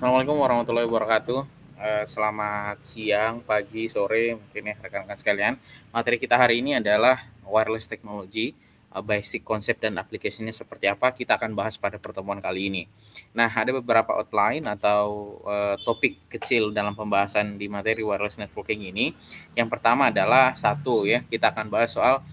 Assalamualaikum warahmatullahi wabarakatuh. Selamat siang, pagi, sore, mungkin ya rekan-rekan sekalian. Materi kita hari ini adalah wireless technology, basic konsep dan aplikasinya seperti apa. Kita akan bahas pada pertemuan kali ini. Nah, ada beberapa outline atau topik kecil dalam pembahasan di materi wireless networking ini. Yang pertama adalah satu ya, kita akan bahas soal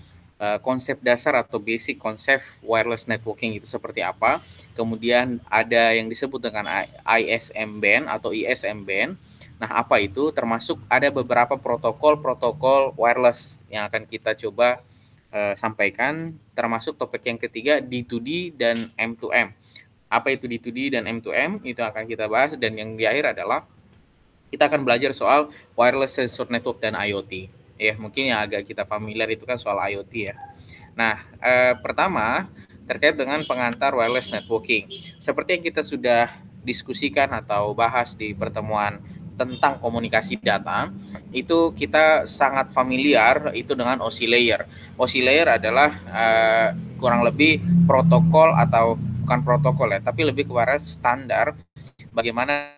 konsep dasar atau basic konsep wireless networking itu seperti apa. Kemudian ada yang disebut dengan ISM band atau ISM band. Nah, apa itu? Termasuk ada beberapa protokol-protokol wireless yang akan kita coba sampaikan, termasuk topik yang ketiga D2D dan M2M. Apa itu D2D dan M2M? Itu akan kita bahas, dan yang di akhir adalah kita akan belajar soal wireless sensor network dan IoT. Ya, mungkin yang agak kita familiar itu kan soal IoT ya. Nah, pertama terkait dengan pengantar wireless networking. Seperti yang kita sudah diskusikan atau bahas di pertemuan tentang komunikasi data, itu kita sangat familiar itu dengan OSI layer. OSI layer adalah kurang lebih protokol, atau bukan protokol ya, tapi lebih kepada standar bagaimana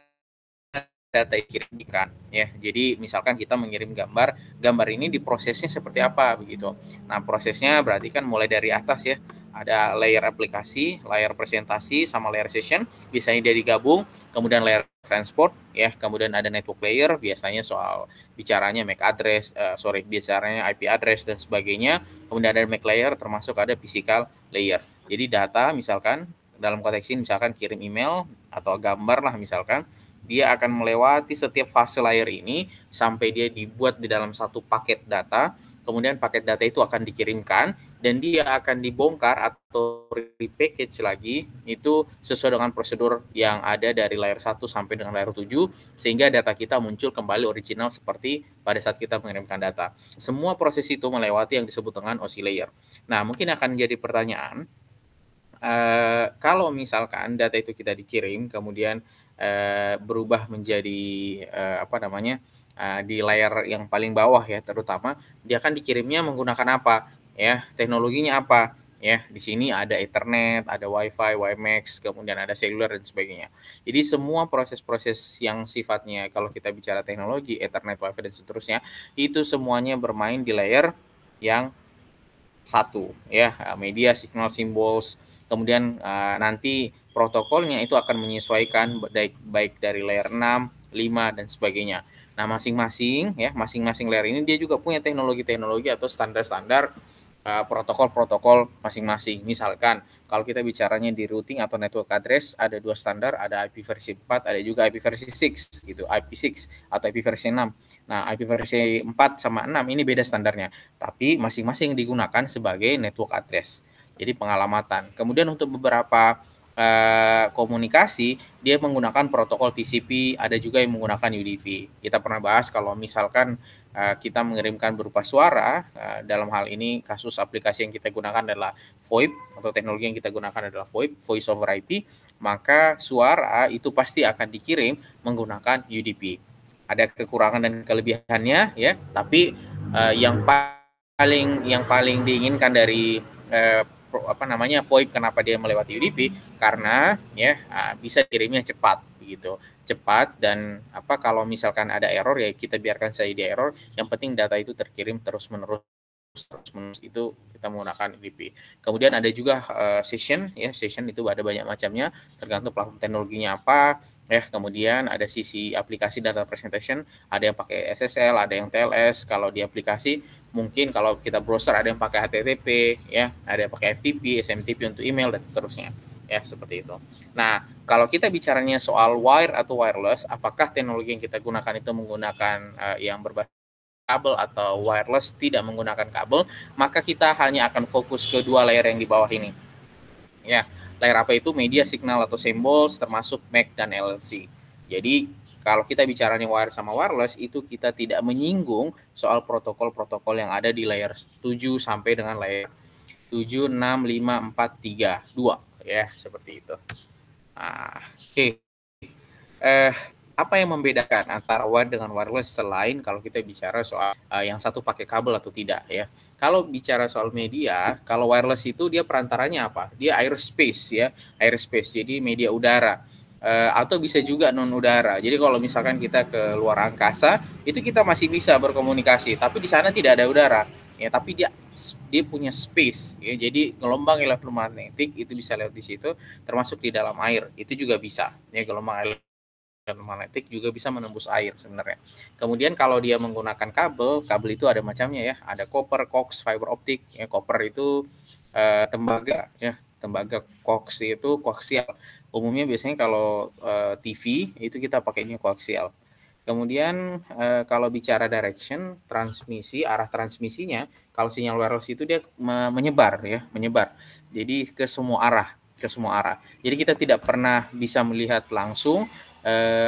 data dikirimkan ya. Jadi misalkan kita mengirim gambar, gambar ini diprosesnya seperti apa begitu. Nah, prosesnya berarti kan mulai dari atas ya. Ada layer aplikasi, layer presentasi, sama layer session, biasanya dia digabung, kemudian layer transport ya, kemudian ada network layer, biasanya soal bicaranya MAC address, bicaranya IP address dan sebagainya. Kemudian ada MAC layer, termasuk ada physical layer. Jadi data misalkan dalam konteks ini misalkan kirim email atau gambar lah misalkan, dia akan melewati setiap fase layer ini sampai dia dibuat di dalam satu paket data. Kemudian paket data itu akan dikirimkan dan dia akan dibongkar atau repackage lagi itu sesuai dengan prosedur yang ada dari layer 1 sampai dengan layer 7, sehingga data kita muncul kembali original seperti pada saat kita mengirimkan data. Semua proses itu melewati yang disebut dengan OSI layer. Nah, mungkin akan jadi pertanyaan, kalau misalkan data itu kita dikirim kemudian berubah menjadi di layer yang paling bawah ya, terutama dia akan dikirimnya menggunakan apa ya, teknologinya apa ya. Di sini ada Ethernet, ada WiFi, WiMAX, kemudian ada seluler dan sebagainya. Jadi semua proses-proses yang sifatnya, kalau kita bicara teknologi Ethernet, WiFi dan seterusnya, itu semuanya bermain di layer yang satu ya, media signal symbols. Kemudian nanti protokolnya itu akan menyesuaikan baik dari layer 6, 5 dan sebagainya. Nah, masing-masing layer ini dia juga punya teknologi-teknologi atau standar-standar protokol-protokol masing-masing. Misalkan kalau kita bicaranya di routing atau network address, ada dua standar, ada IP versi 4, ada juga IP versi 6 gitu, IP6 atau IP versi 6. Nah, IP versi 4 sama 6 ini beda standarnya, tapi masing-masing digunakan sebagai network address. Jadi pengalamatan. Kemudian untuk beberapa komunikasi, dia menggunakan protokol TCP, ada juga yang menggunakan UDP. Kita pernah bahas kalau misalkan kita mengirimkan berupa suara, dalam hal ini kasus aplikasi yang kita gunakan adalah VoIP, atau teknologi yang kita gunakan adalah VoIP, Voice over IP, maka suara itu pasti akan dikirim menggunakan UDP. Ada kekurangan dan kelebihannya ya, tapi yang paling diinginkan dari VoIP, kenapa dia melewati UDP, karena ya bisa kirimnya cepat begitu, cepat. Dan kalau misalkan ada error ya kita biarkan saja di error, yang penting data itu terkirim terus menerus itu kita menggunakan UDP. Kemudian ada juga session ya, session itu ada banyak macamnya tergantung platform teknologinya apa ya. Kemudian ada sisi aplikasi data presentation, ada yang pakai SSL, ada yang TLS. Kalau di aplikasi mungkin kalau kita browser ada yang pakai HTTP ya, ada yang pakai FTP, SMTP untuk email dan seterusnya ya, seperti itu. Nah, kalau kita bicaranya soal wire atau wireless, apakah teknologi yang kita gunakan itu menggunakan yang berbasis kabel atau wireless tidak menggunakan kabel, maka kita hanya akan fokus ke dua layer yang di bawah ini. Ya, layer apa itu? Media signal atau symbols, termasuk MAC dan LLC. Jadi kalau kita bicaranya wire sama wireless, itu kita tidak menyinggung soal protokol-protokol yang ada di layer 7 sampai dengan layer 7, 6, 5, 4, 3, 2 ya, seperti itu. Nah, oke. eh Apa yang membedakan antara wire dengan wireless selain kalau kita bicara soal yang satu pakai kabel atau tidak ya. Kalau bicara soal media, kalau wireless itu dia perantaranya apa? Dia airspace ya, airspace. Jadi media udara. atau bisa juga non udara. Jadi kalau misalkan kita ke luar angkasa, itu kita masih bisa berkomunikasi, tapi di sana tidak ada udara. Ya, tapi dia dia punya space. Ya, jadi gelombang elektromagnetik itu bisa lewat di situ, termasuk di dalam air. Itu juga bisa. Ya, gelombang elektromagnetik juga bisa menembus air sebenarnya. Kemudian kalau dia menggunakan kabel, kabel itu ada macamnya ya. Ada copper, coax, fiber optik. Ya, copper itu tembaga ya, tembaga, coax itu koaksial. Umumnya biasanya kalau TV itu kita pakainya koaksial. Kemudian kalau bicara direction, transmisi, arah transmisinya, kalau sinyal wireless itu dia menyebar ya, menyebar. Jadi ke semua arah, ke semua arah. Jadi kita tidak pernah bisa melihat langsung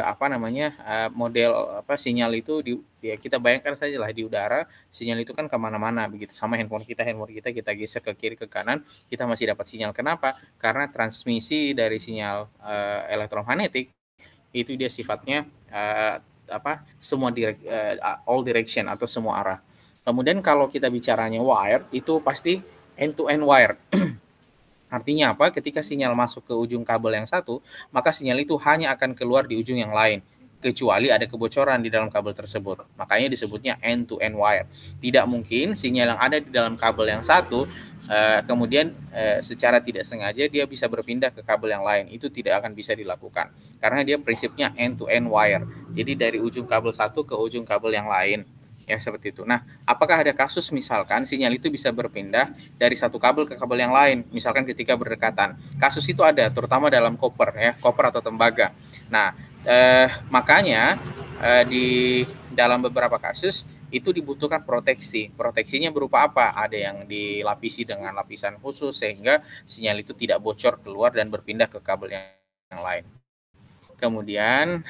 apa namanya model apa sinyal itu di ya kita bayangkan saja lah di udara sinyal itu kan kemana-mana begitu sama handphone kita geser ke kiri ke kanan kita masih dapat sinyal. Kenapa? Karena transmisi dari sinyal elektromagnetik itu dia sifatnya apa semua all direction atau semua arah. Kemudian kalau kita bicaranya wire itu pasti end to end wire. Artinya apa? Ketika sinyal masuk ke ujung kabel yang satu, maka sinyal itu hanya akan keluar di ujung yang lain kecuali ada kebocoran di dalam kabel tersebut. Makanya disebutnya end to end wire. Tidak mungkin sinyal yang ada di dalam kabel yang satu kemudian secara tidak sengaja dia bisa berpindah ke kabel yang lain. Itu tidak akan bisa dilakukan karena dia prinsipnya end to end wire. Jadi dari ujung kabel satu ke ujung kabel yang lain. Ya seperti itu. Nah, apakah ada kasus misalkan sinyal itu bisa berpindah dari satu kabel ke kabel yang lain, misalkan ketika berdekatan? Kasus itu ada, terutama dalam koper ya, koper atau tembaga. Nah, makanya di dalam beberapa kasus itu dibutuhkan proteksi. Proteksinya berupa apa? Ada yang dilapisi dengan lapisan khusus sehingga sinyal itu tidak bocor keluar dan berpindah ke kabel yang lain. Kemudian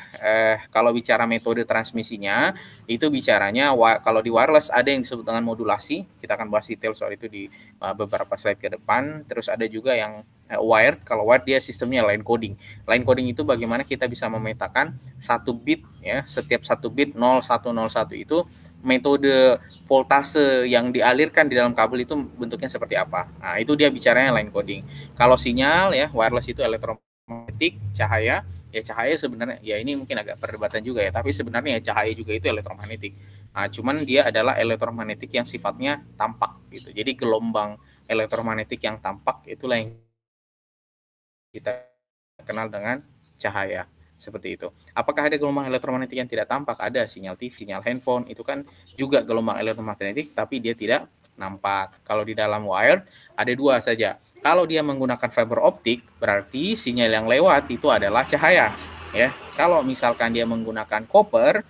kalau bicara metode transmisinya itu bicaranya kalau di wireless ada yang disebut dengan modulasi. Kita akan bahas detail soal itu di beberapa slide ke depan. Terus ada juga yang wired. Kalau wired dia sistemnya line coding. Line coding itu bagaimana kita bisa memetakan satu bit ya, setiap satu bit 0101 itu metode voltase yang dialirkan di dalam kabel itu bentuknya seperti apa. Nah, itu dia bicaranya line coding. Kalau sinyal ya wireless itu elektromagnetik, cahaya. Ya cahaya sebenarnya ya ini mungkin agak perdebatan juga ya, tapi sebenarnya ya cahaya juga itu elektromagnetik. Nah, cuman dia adalah elektromagnetik yang sifatnya tampak gitu. Jadi gelombang elektromagnetik yang tampak itulah yang kita kenal dengan cahaya. Seperti itu. Apakah ada gelombang elektromagnetik yang tidak tampak? Ada, sinyal TV, sinyal handphone itu kan juga gelombang elektromagnetik tapi dia tidak nampak. Kalau di dalam wire ada dua saja. Kalau dia menggunakan fiber optik, berarti sinyal yang lewat itu adalah cahaya, ya. Kalau misalkan dia menggunakan copper,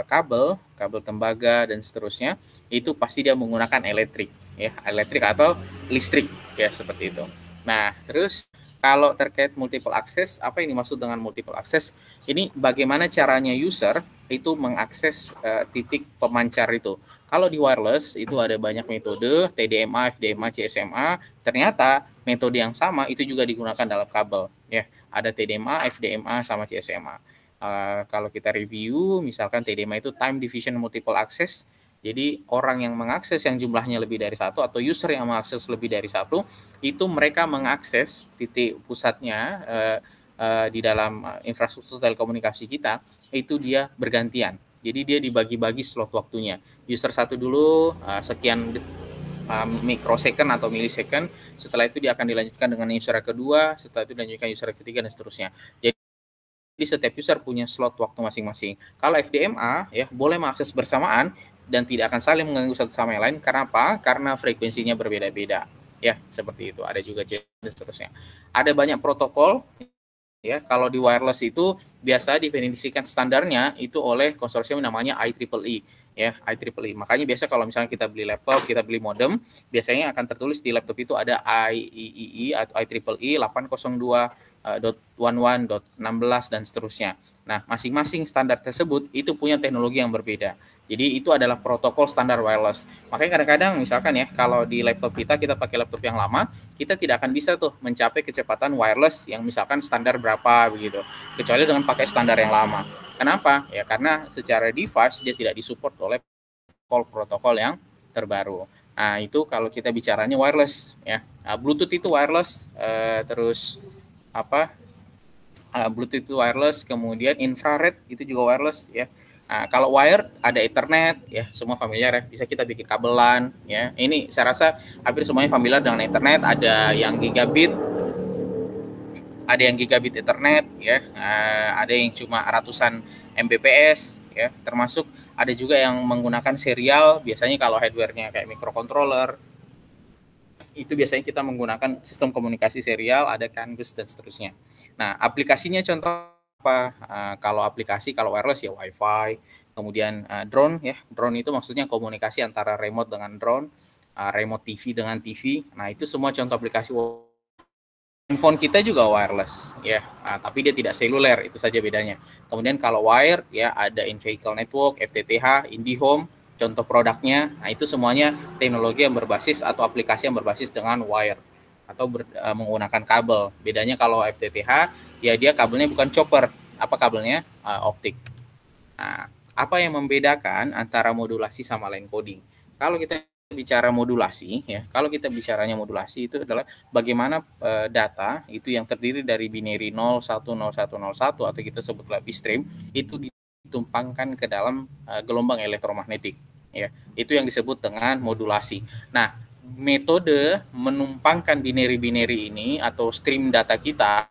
kabel tembaga dan seterusnya, itu pasti dia menggunakan elektrik, ya, elektrik atau listrik, ya seperti itu. Nah, terus kalau terkait multiple access, apa yang dimaksud dengan multiple access? Ini bagaimana caranya user itu mengakses titik pemancar itu. Kalau di wireless itu ada banyak metode, TDMA, FDMA, CSMA. Ternyata metode yang sama itu juga digunakan dalam kabel. Ya, ada TDMA, FDMA, sama CSMA. Kalau kita review, misalkan TDMA itu Time Division Multiple Access. Jadi orang yang mengakses yang jumlahnya lebih dari satu atau user yang mengakses lebih dari satu, itu mereka mengakses titik pusatnya di dalam infrastruktur telekomunikasi kita, itu dia bergantian. Jadi dia dibagi-bagi slot waktunya. User satu dulu sekian mikrosecond atau millisecond. Setelah itu dia akan dilanjutkan dengan user kedua, setelah itu dilanjutkan user ketiga dan seterusnya. Jadi setiap user punya slot waktu masing-masing. Kalau FDMA ya boleh mengakses bersamaan dan tidak akan saling mengganggu satu sama yang lain. Karena apa? Karena frekuensinya berbeda-beda. Ya, seperti itu. Ada juga dan seterusnya. Ada banyak protokol. Ya, kalau di wireless itu biasa definisikan standarnya itu oleh konsorsium namanya IEEE ya, IEEE. Makanya biasa kalau misalnya kita beli laptop, kita beli modem, biasanya akan tertulis di laptop itu ada IEEE atau IEEE 802.11.16 dan seterusnya. Nah, masing-masing standar tersebut itu punya teknologi yang berbeda. Jadi itu adalah protokol standar wireless. Makanya kadang-kadang misalkan ya, kalau di laptop kita pakai laptop yang lama, kita tidak akan bisa tuh mencapai kecepatan wireless yang misalkan standar berapa begitu. Kecuali dengan pakai standar yang lama. Kenapa? Ya karena secara device dia tidak disupport oleh protokol yang terbaru. Nah, itu kalau kita bicaranya wireless ya. Nah, Bluetooth itu wireless terus apa? Bluetooth itu wireless, kemudian infrared itu juga wireless ya. Nah, kalau wire ada Ethernet ya, semua familiar ya. Bisa kita bikin kabelan ya. Ini saya rasa hampir semuanya familiar dengan Ethernet. Ada yang gigabit Ethernet ya. Ada yang cuma ratusan Mbps ya. Termasuk ada juga yang menggunakan serial. Biasanya kalau hardware-nya kayak microcontroller itu biasanya kita menggunakan sistem komunikasi serial, ada CAN bus dan seterusnya. Nah, aplikasinya contoh apa? Kalau aplikasi, kalau wireless ya WiFi, kemudian drone ya. Drone itu maksudnya komunikasi antara remote dengan drone, remote TV dengan TV. Nah, itu semua contoh aplikasi. Handphone kita juga wireless ya, tapi dia tidak seluler, itu saja bedanya. Kemudian kalau wire ya ada in-vehicle network, FTTH, IndiHome, contoh produknya. Nah, itu semuanya teknologi yang berbasis atau aplikasi yang berbasis dengan wire atau menggunakan kabel. Bedanya kalau FTTH ya dia kabelnya bukan chopper, apa kabelnya? Optik. Nah, apa yang membedakan antara modulasi sama line coding? Kalau kita bicara modulasi ya, kalau kita bicaranya modulasi itu adalah bagaimana data itu yang terdiri dari binary 010101 atau kita sebutlah bitstream itu ditumpangkan ke dalam gelombang elektromagnetik ya. Itu yang disebut dengan modulasi. Nah, metode menumpangkan binary-binary ini atau stream data kita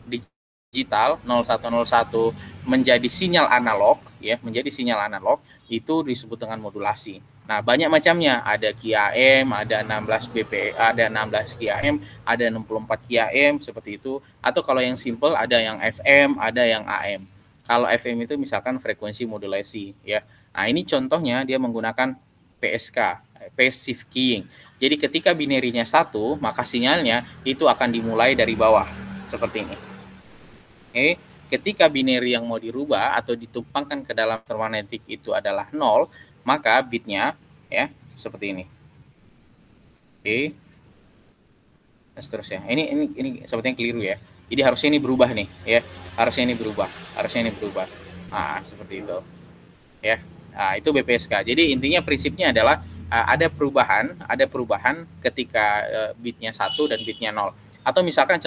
digital 0101 menjadi sinyal analog ya, menjadi sinyal analog itu disebut dengan modulasi. Nah, banyak macamnya, ada QAM, ada 16 BP, ada 16 QAM, ada 64 QAM seperti itu, atau kalau yang simple ada yang FM, ada yang AM. Kalau FM itu misalkan frekuensi modulasi ya. Nah, ini contohnya dia menggunakan PSK, passive keying. Jadi ketika binary-nya 1, maka sinyalnya itu akan dimulai dari bawah seperti ini. Ketika binary yang mau dirubah atau ditumpangkan ke dalam elektromagnetik itu adalah 0, maka bitnya ya seperti ini. Dan seterusnya. Ini sepertinya keliru ya. Jadi harusnya ini berubah nih ya. Harusnya ini berubah. Nah, seperti itu. Ya. Nah, itu BPSK. Jadi intinya prinsipnya adalah ada perubahan ketika bitnya 1 dan bitnya 0. Atau misalkan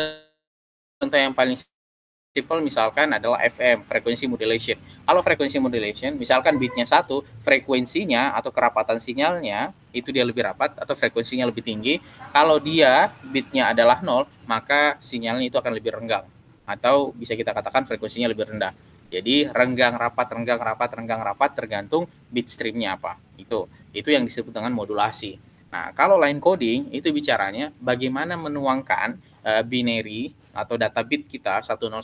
contoh yang paling simple misalkan adalah FM, frekuensi modulation. Kalau frekuensi modulation, misalkan bitnya 1, frekuensinya atau kerapatan sinyalnya itu dia lebih rapat atau frekuensinya lebih tinggi. Kalau dia bitnya adalah 0, maka sinyalnya itu akan lebih renggang. Atau bisa kita katakan frekuensinya lebih rendah. Jadi renggang rapat tergantung bit streamnya apa. Itu yang disebut dengan modulasi. Nah, kalau line coding itu bicaranya bagaimana menuangkan binary atau data bit kita 1010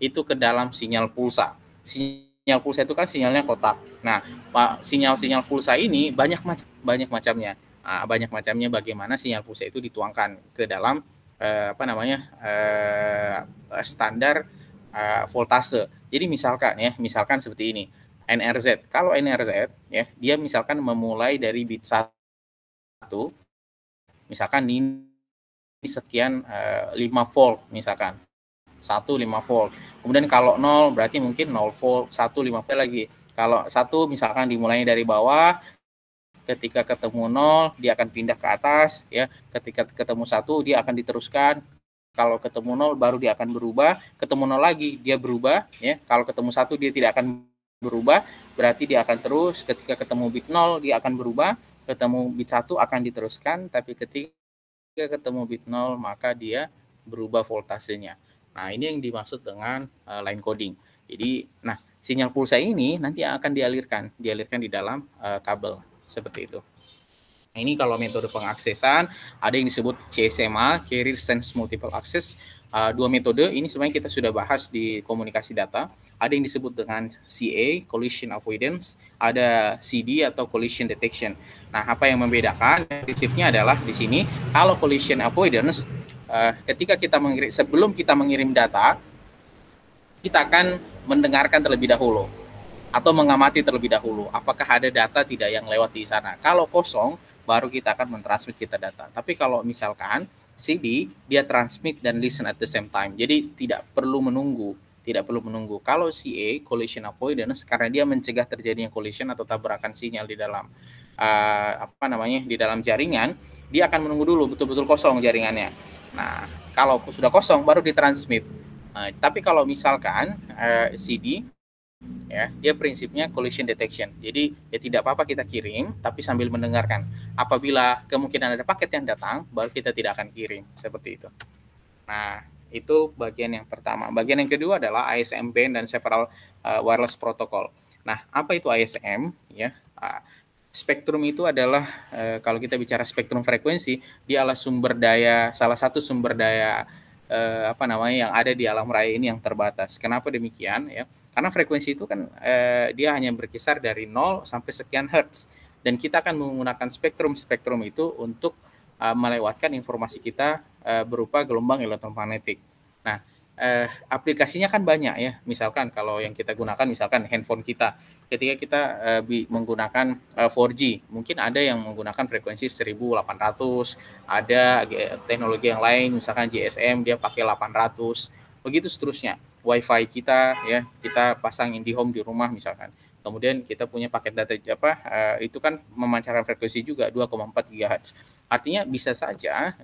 itu ke dalam sinyal pulsa. Sinyal pulsa itu kan sinyalnya kotak. Nah, sinyal-sinyal pulsa ini banyak macamnya. Banyak macamnya bagaimana sinyal pulsa itu dituangkan ke dalam standar voltase. Jadi misalkan seperti ini. NRZ. Kalau NRZ ya, dia misalkan memulai dari bit 1 misalkan ini sekian 5 volt misalkan 5 volt. Kemudian kalau 0 berarti mungkin 0 volt, 5 volt lagi. Kalau 1 misalkan dimulai dari bawah, ketika ketemu 0 dia akan pindah ke atas ya. Ketika ketemu 1 dia akan diteruskan. Kalau ketemu 0 baru dia akan berubah, ketemu 0 lagi dia berubah ya. Kalau ketemu 1 dia tidak akan berubah, berarti dia akan terus. Ketika ketemu bit 0 dia akan berubah, ketemu bit 1 akan diteruskan, tapi ketika ketemu bit 0 maka dia berubah voltasenya. Nah, ini yang dimaksud dengan line coding. Jadi, nah, sinyal pulsa ini nanti akan dialirkan di dalam kabel seperti itu. Nah, ini kalau metode pengaksesan ada yang disebut CSMA, Carrier Sense Multiple Access. Dua metode ini sebenarnya kita sudah bahas di komunikasi data. Ada yang disebut dengan CA, Collision Avoidance, ada CD atau Collision Detection. Nah, apa yang membedakan? Prinsipnya adalah di sini kalau Collision Avoidance ketika kita sebelum kita mengirim data, kita akan mendengarkan terlebih dahulu atau mengamati terlebih dahulu apakah ada data tidak yang lewat di sana. Kalau kosong baru kita akan mentransmit kita data. Tapi kalau misalkan CD dia transmit dan listen at the same time. Jadi tidak perlu menunggu. Kalau CA, collision avoidance, karena dia mencegah terjadinya collision atau tabrakan sinyal di dalam di dalam jaringan, dia akan menunggu dulu betul-betul kosong jaringannya. Nah, kalau sudah kosong baru ditransmit. Tapi kalau misalkan CD, ya, dia prinsipnya collision detection. Jadi ya tidak apa-apa kita kirim, tapi sambil mendengarkan. Apabila kemungkinan ada paket yang datang, baru kita tidak akan kirim, seperti itu. Nah, itu bagian yang pertama. Bagian yang kedua adalah ISM band dan several wireless protocol. Nah, apa itu ISM? Ya, spektrum itu adalah kalau kita bicara spektrum frekuensi, dia adalah sumber daya, salah satu sumber daya apa namanya yang ada di alam raya ini yang terbatas. Kenapa demikian? Ya, karena frekuensi itu kan dia hanya berkisar dari 0 sampai sekian hertz, dan kita akan menggunakan spektrum itu untuk melewatkan informasi kita berupa gelombang elektromagnetik. Nah, aplikasinya kan banyak ya. Misalkan kalau yang kita gunakan, misalkan handphone kita, ketika kita menggunakan 4G, mungkin ada yang menggunakan frekuensi 1800, ada teknologi yang lain, misalkan GSM dia pakai 800, begitu seterusnya. WiFi kita ya, kita pasang IndiHome di rumah misalkan. Kemudian kita punya paket data itu kan memancarkan frekuensi juga 2,4 GHz. Artinya bisa saja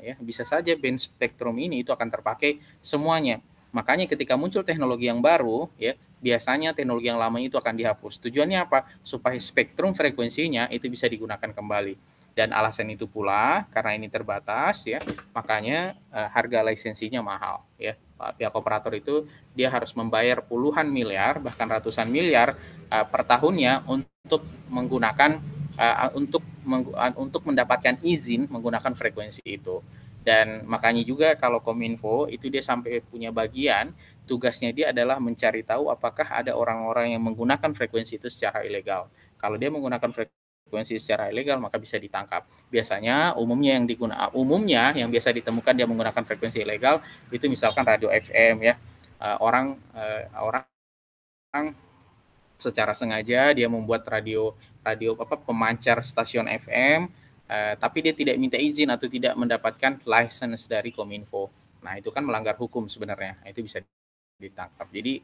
band spektrum ini itu akan terpakai semuanya. Makanya ketika muncul teknologi yang baru, ya biasanya teknologi yang lama itu akan dihapus. Tujuannya apa? Supaya spektrum frekuensinya itu bisa digunakan kembali. Dan alasan itu pula karena ini terbatas ya, makanya harga lisensinya mahal ya. Pihak operator itu dia harus membayar puluhan miliar bahkan ratusan miliar per tahunnya untuk menggunakan untuk mendapatkan izin menggunakan frekuensi itu. Dan makanya juga kalau Kominfo itu dia sampai punya bagian tugasnya dia adalah mencari tahu apakah ada orang-orang yang menggunakan frekuensi itu secara ilegal. Kalau dia menggunakan frekuensi secara ilegal maka bisa ditangkap. Biasanya umumnya yang biasa ditemukan dia menggunakan frekuensi ilegal itu misalkan radio FM ya. Orang secara sengaja dia membuat radio pemancar stasiun FM, tapi dia tidak minta izin atau tidak mendapatkan license dari Kominfo. Nah, itu kan melanggar hukum sebenarnya. Itu bisa ditangkap. Jadi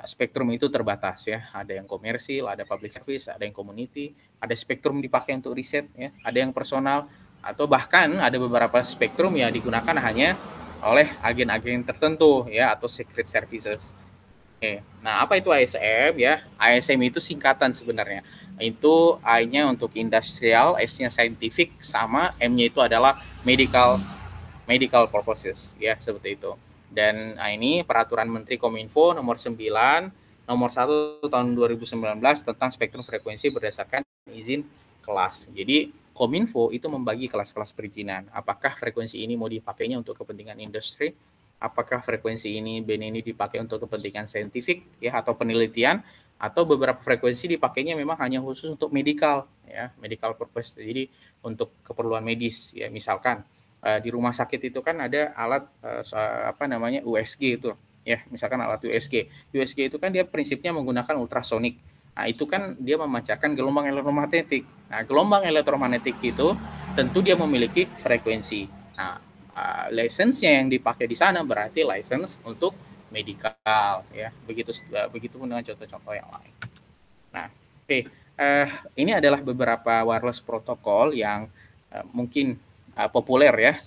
spektrum itu terbatas ya. Ada yang komersil, ada public service, ada yang community, ada spektrum dipakai untuk riset ya, ada yang personal, atau bahkan ada beberapa spektrum yang digunakan hanya oleh agen-agen tertentu ya, atau secret services. Oke. Nah, apa itu ISM ya? ISM itu singkatan sebenarnya. Itu I-nya untuk industrial, S-nya scientific, sama M-nya itu adalah medical purposes ya, seperti itu. Dan ini peraturan Menteri Kominfo nomor 9 nomor 1 tahun 2019 tentang spektrum frekuensi berdasarkan izin kelas. Jadi Kominfo itu membagi kelas-kelas perizinan. Apakah frekuensi ini mau dipakainya untuk kepentingan industri? Apakah frekuensi ini band ini dipakai untuk kepentingan saintifik ya atau penelitian, atau beberapa frekuensi dipakainya memang hanya khusus untuk medical ya, medical purpose. Jadi untuk keperluan medis ya, misalkan di rumah sakit itu kan ada alat USG itu ya, misalkan alat USG. USG itu kan dia prinsipnya menggunakan ultrasonik. Nah, itu kan dia memancarkan gelombang elektromagnetik. Nah, gelombang elektromagnetik itu tentu dia memiliki frekuensi. Nah, license-nya yang dipakai di sana berarti license untuk medical ya. Begitu pun dengan contoh-contoh yang lain. Nah, ini adalah beberapa wireless protokol yang mungkin populer ya.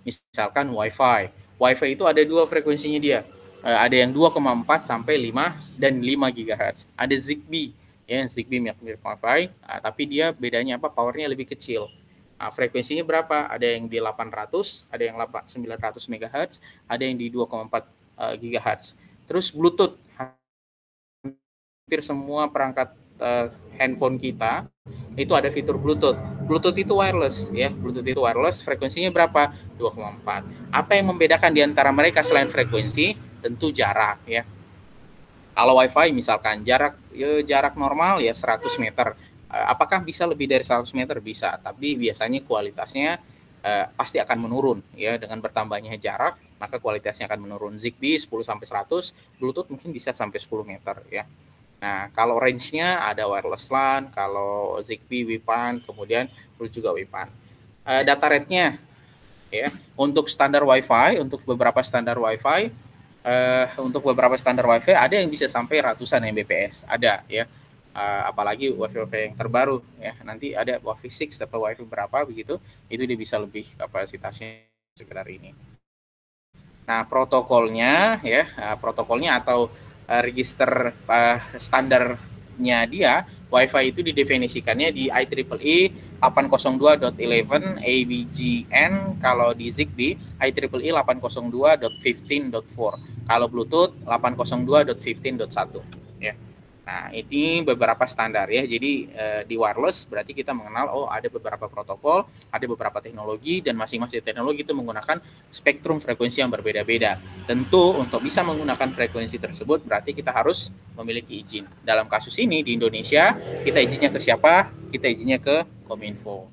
Misalkan WiFi. WiFi itu ada dua frekuensinya dia. Ada yang 2,4 sampai 5 dan 5 GHz. Ada Zigbee ya, Zigbee mirip WiFi, tapi dia bedanya apa? Powernya lebih kecil. Frekuensinya berapa? Ada yang di 800, ada yang 900 MHz, ada yang di 2,4 GHz. Terus Bluetooth. Hampir semua perangkat handphone kita itu ada fitur Bluetooth. Bluetooth itu wireless ya. Bluetooth itu wireless, frekuensinya berapa? 2,4. Apa yang membedakan di antara mereka selain frekuensi? Tentu jarak ya. Kalau WiFi misalkan jarak normal ya 100 meter. Apakah bisa lebih dari 100 meter? Bisa, tapi biasanya kualitasnya pasti akan menurun ya, dengan bertambahnya jarak, maka kualitasnya akan menurun. Zigbee 10 sampai 100, Bluetooth mungkin bisa sampai 10 meter ya. Nah, kalau range-nya ada wireless LAN, kalau Zigbee WPAN, kemudian juga WPAN. Data rate-nya ya, untuk standar WiFi, untuk beberapa standar WiFi ada yang bisa sampai ratusan Mbps, ada ya. Apalagi WiFi yang terbaru ya, nanti ada WiFi 6 atau WiFi berapa begitu, itu dia bisa lebih kapasitasnya sekedar ini. Nah, protokolnya ya, protokolnya atau register standarnya dia Wi-Fi itu didefinisikannya di IEEE 802.11 ABGN, kalau di Zigbee IEEE 802.15.4, kalau Bluetooth 802.15.1 ya. Nah, ini beberapa standar ya. Jadi di wireless berarti kita mengenal ada beberapa protokol, ada beberapa teknologi, dan masing-masing teknologi itu menggunakan spektrum frekuensi yang berbeda-beda. Tentu untuk bisa menggunakan frekuensi tersebut berarti kita harus memiliki izin. Dalam kasus ini di Indonesia, kita izinnya ke siapa? Kita izinnya ke Kominfo.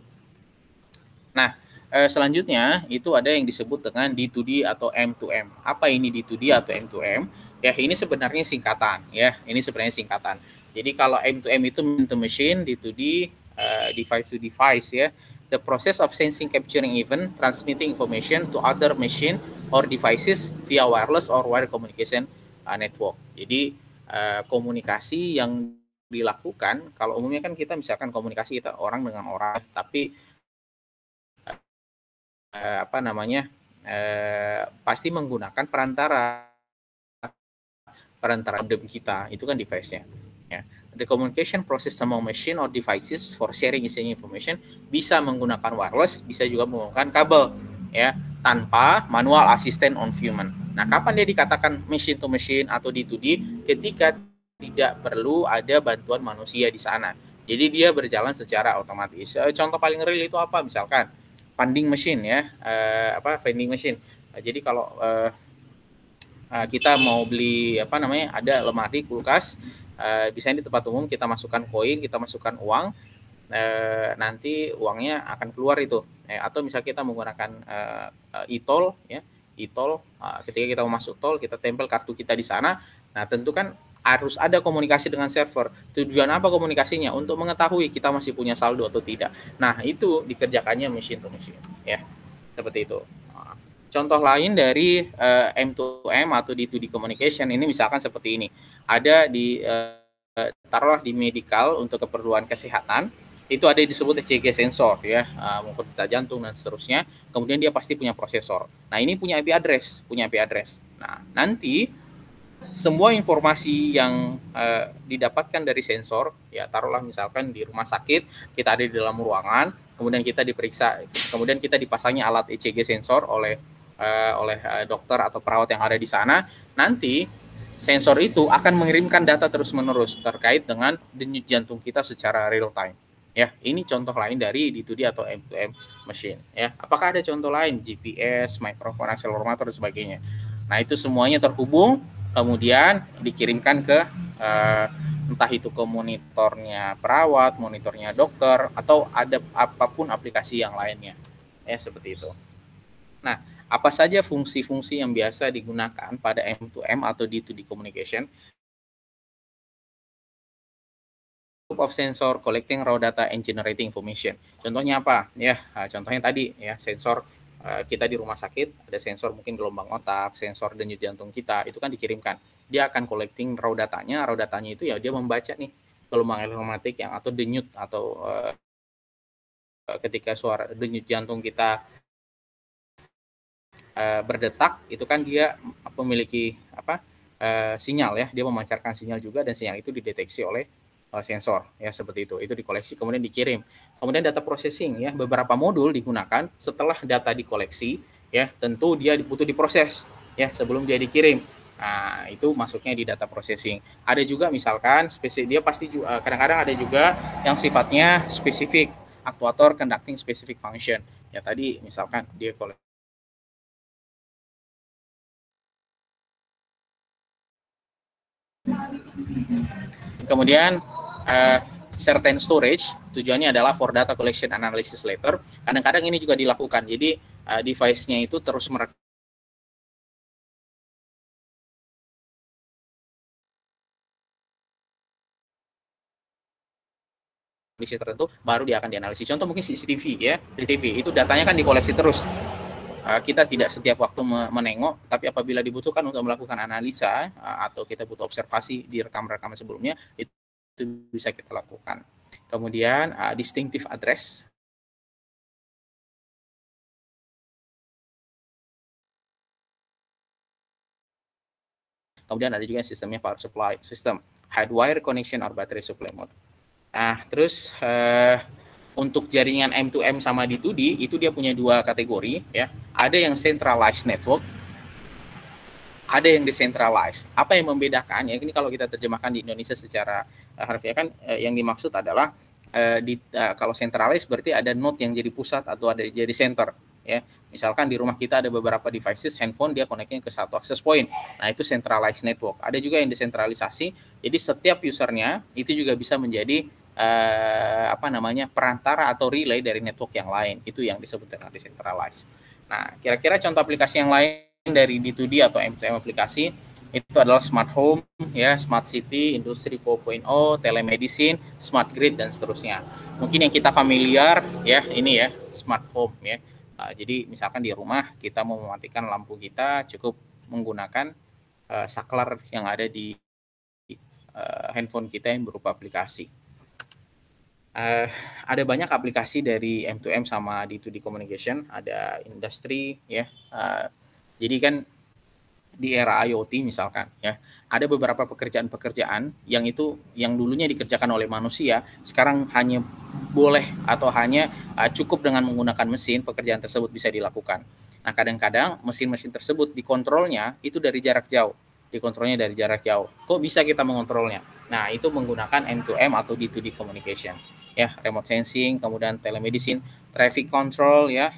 Nah, selanjutnya itu ada yang disebut dengan D2D atau M2M. Apa ini D2D atau M2M? Ya, ini sebenarnya singkatan ya. Ini sebenarnya singkatan. Jadi kalau M2M itu man to machine, D2D device to device ya. The process of sensing, capturing, even transmitting information to other machine or devices via wireless or wire communication network. Jadi komunikasi yang dilakukan, kalau umumnya kan kita misalkan komunikasi kita orang dengan orang, tapi pasti menggunakan perantara modem kita, itu kan device-nya ya. The communication process among machine or devices for sharing essential information bisa menggunakan wireless, bisa juga menggunakan kabel ya, tanpa manual assistant on human. Nah, kapan dia dikatakan machine to machine atau D2D? Ketika tidak perlu ada bantuan manusia di sana. Jadi dia berjalan secara otomatis. Contoh paling real itu apa? Misalkan vending machine ya, vending machine. Jadi kalau kita mau beli ada lemari kulkas, biasanya di tempat umum kita masukkan koin, kita masukkan uang, nanti uangnya akan keluar itu. Atau misal kita menggunakan e-tol ya, e-tol, ketika kita mau masuk tol kita tempel kartu kita di sana. Nah, tentu kan harus ada komunikasi dengan server. Tujuan apa komunikasinya? Untuk mengetahui kita masih punya saldo atau tidak. Nah, itu dikerjakannya machine to machine ya. Seperti itu. Contoh lain dari M2M atau D2D communication ini misalkan seperti ini. Ada di taruhlah di medical untuk keperluan kesehatan, itu ada yang disebut ECG sensor ya, mengukur detak jantung dan seterusnya. Kemudian dia pasti punya prosesor. Nah, ini punya IP address. Nah, nanti semua informasi yang didapatkan dari sensor ya, taruhlah misalkan di rumah sakit kita ada di dalam ruangan, kemudian kita diperiksa, kemudian kita dipasangi alat ECG sensor oleh dokter atau perawat yang ada di sana. Nanti sensor itu akan mengirimkan data terus-menerus terkait dengan denyut jantung kita secara real time. Ya, ini contoh lain dari D2D atau M2M machine. Ya, apakah ada contoh lain? GPS, microphone, accelerometer, dan sebagainya. Nah, itu semuanya terhubung, kemudian dikirimkan ke entah itu ke monitornya perawat, monitornya dokter, atau ada apapun aplikasi yang lainnya. Ya, seperti itu. Nah, apa saja fungsi-fungsi yang biasa digunakan pada M2M atau D2D communication? Group of sensor collecting raw data and generating information. Contohnya apa? Ya, contohnya tadi ya, sensor kita di rumah sakit ada sensor mungkin gelombang otak, sensor denyut jantung kita, itu kan dikirimkan. Dia akan collecting raw datanya. Raw datanya itu ya dia membaca nih gelombang elektromagnetik yang atau denyut atau ketika suara denyut jantung kita berdetak, itu kan dia memiliki sinyal ya, dia memancarkan sinyal juga, dan sinyal itu dideteksi oleh sensor ya, seperti itu dikoleksi kemudian dikirim. Kemudian data processing ya, beberapa modul digunakan setelah data dikoleksi ya, tentu dia butuh diproses ya sebelum dia dikirim. Nah, itu masuknya di data processing. Ada juga misalkan dia pasti kadang-kadang ada juga yang sifatnya spesifik, aktuator conducting specific function ya, tadi misalkan dia koleksi. Kemudian certain storage tujuannya adalah for data collection analysis later. Kadang-kadang ini juga dilakukan. Jadi device-nya itu terus merekam kondisi tertentu, baru dia akan dianalisis. Contoh mungkin CCTV ya, CCTV itu datanya kan dikoleksi terus. Kita tidak setiap waktu menengok, tapi apabila dibutuhkan untuk melakukan analisa atau kita butuh observasi di rekam-rekaman sebelumnya, itu bisa kita lakukan. Kemudian distinctive address. Kemudian ada juga sistemnya power supply system, hardwire connection or battery supply mode. Nah, terus untuk jaringan M2M sama D2D itu dia punya dua kategori ya. Ada yang centralized network, ada yang decentralized. Apa yang membedakan ya? Ini kalau kita terjemahkan di Indonesia secara harfiah kan yang dimaksud adalah kalau centralized berarti ada node yang jadi pusat atau ada jadi center ya. Misalkan di rumah kita ada beberapa devices handphone, dia connect-nya ke satu access point. Nah, itu centralized network. Ada juga yang desentralisasi. Jadi setiap usernya itu juga bisa menjadi perantara atau relay dari network yang lain. Itu yang disebut dengan decentralized. Nah, kira-kira contoh aplikasi yang lain dari D2D atau M2M aplikasi itu adalah smart home, ya, smart city, industri 4.0, telemedicine, smart grid, dan seterusnya. Mungkin yang kita familiar ya, ini ya, smart home ya. Jadi misalkan di rumah kita mau mematikan lampu kita, cukup menggunakan saklar yang ada di handphone kita yang berupa aplikasi. Ada banyak aplikasi dari M2M sama D2D communication, ada industri ya. Jadi kan di era IoT misalkan ya, ada beberapa pekerjaan-pekerjaan yang dulunya dikerjakan oleh manusia, sekarang hanya boleh atau hanya cukup dengan menggunakan mesin, pekerjaan tersebut bisa dilakukan. Nah, kadang-kadang mesin-mesin tersebut dikontrolnya itu dari jarak jauh. Kok bisa kita mengontrolnya? Nah, itu menggunakan M2M atau D2D communication. Ya, remote sensing, kemudian telemedicine, traffic control ya,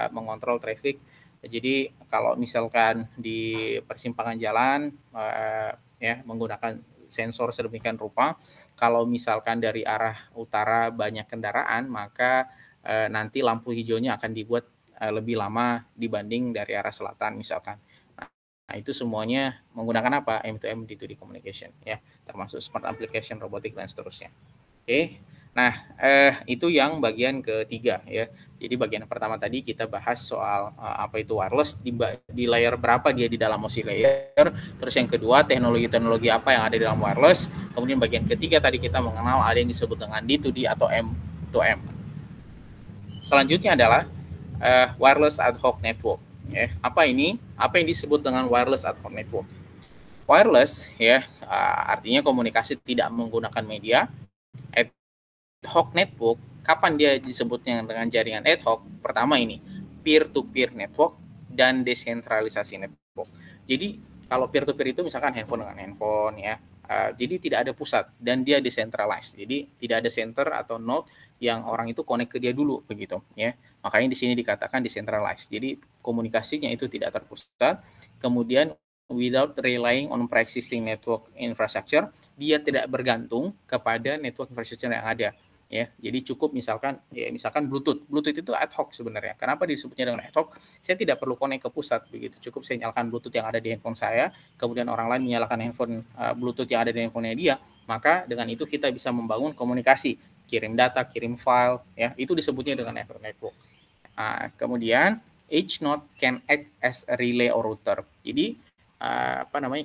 mengontrol traffic. Jadi kalau misalkan di persimpangan jalan ya menggunakan sensor sedemikian rupa, kalau misalkan dari arah utara banyak kendaraan, maka nanti lampu hijaunya akan dibuat lebih lama dibanding dari arah selatan misalkan. Nah, itu semuanya menggunakan apa? M2M D2D communication ya, termasuk smart application, robotik, dan seterusnya. Oke. Nah, itu yang bagian ketiga ya. Jadi bagian pertama tadi kita bahas soal apa itu wireless, di layer berapa dia di dalam OSI layer. Terus yang kedua, teknologi-teknologi apa yang ada di dalam wireless. Kemudian bagian ketiga tadi kita mengenal ada yang disebut dengan D2D atau M2M. Selanjutnya adalah wireless ad hoc network. Ya, apa ini? Apa yang disebut dengan wireless ad hoc network? Wireless ya artinya komunikasi tidak menggunakan media. Ad hoc network, kapan dia disebutnya dengan jaringan ad hoc? Pertama ini, peer-to-peer network dan desentralisasi network. Jadi kalau peer-to-peer itu misalkan handphone dengan handphone ya, jadi tidak ada pusat dan dia decentralized. Jadi tidak ada center atau node yang orang itu connect ke dia dulu begitu ya. Makanya di sini dikatakan decentralized. Jadi komunikasinya itu tidak terpusat. Kemudian without relying on pre-existing network infrastructure, dia tidak bergantung kepada network infrastructure yang ada. Ya, jadi cukup misalkan Bluetooth itu ad hoc sebenarnya. Kenapa disebutnya dengan ad hoc? Saya tidak perlu connect ke pusat begitu. Cukup saya nyalakan Bluetooth yang ada di handphone saya, kemudian orang lain menyalakan handphone Bluetooth yang ada di handphonenya dia, maka dengan itu kita bisa membangun komunikasi, kirim data, kirim file, ya itu disebutnya dengan network. Kemudian each node can act as a relay or router. Jadi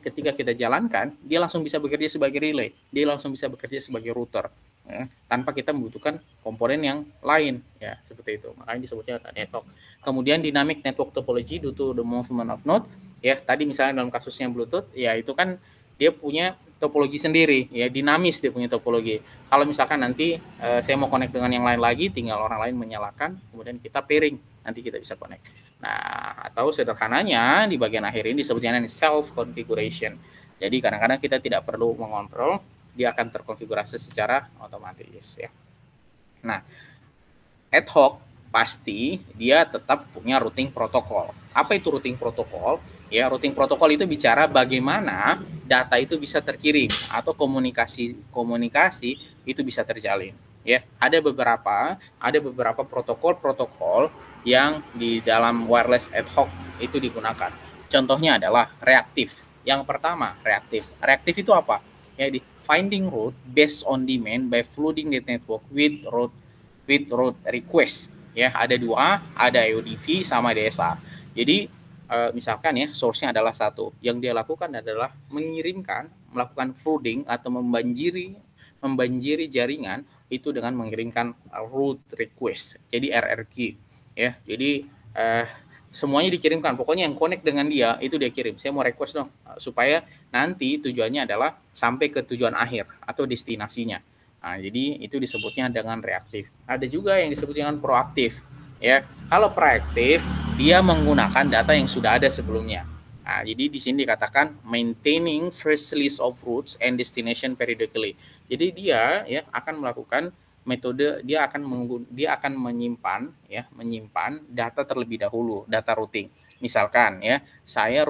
ketika kita jalankan, dia langsung bisa bekerja sebagai relay, dia langsung bisa bekerja sebagai router. Ya, tanpa kita membutuhkan komponen yang lain ya seperti itu, makanya disebutnya network. Kemudian dynamic network topology due to the movement of node ya, tadi misalnya dalam kasusnya Bluetooth ya itu kan dia punya topologi sendiri ya, dinamis dia punya topologi. Kalau misalkan nanti saya mau connect dengan yang lain lagi, tinggal orang lain menyalakan, kemudian kita pairing, nanti kita bisa connect. Nah, atau sederhananya di bagian akhir ini disebutnya self configuration. Jadi kadang-kadang kita tidak perlu mengontrol, dia akan terkonfigurasi secara otomatis ya. Nah, ad hoc pasti dia tetap punya routing protokol. Apa itu routing protokol? Ya, routing protokol itu bicara bagaimana data itu bisa terkirim atau komunikasi itu bisa terjalin. Ya, ada beberapa protokol yang di dalam wireless ad hoc itu digunakan. Contohnya adalah reaktif. Yang pertama, reaktif. Reaktif itu apa? Ya, di finding route based on demand by flooding the network with route request. Ya, ada dua, ada EODV sama DSA. Jadi misalkan ya, source-nya adalah satu. Yang dia lakukan adalah melakukan flooding atau membanjiri jaringan itu dengan mengirimkan route request. Jadi RRQ. Ya, jadi semuanya dikirimkan. Pokoknya yang connect dengan dia itu dia kirim. Saya mau request dong supaya nanti tujuannya adalah sampai ke tujuan akhir atau destinasinya. Nah, jadi itu disebutnya dengan reaktif. Ada juga yang disebut dengan proaktif. Ya, kalau proaktif dia menggunakan data yang sudah ada sebelumnya. Nah, jadi di sini dikatakan maintaining first list of routes and destination periodically. Jadi dia ya akan melakukan metode dia akan menyimpan data terlebih dahulu, data routing. Misalkan ya, saya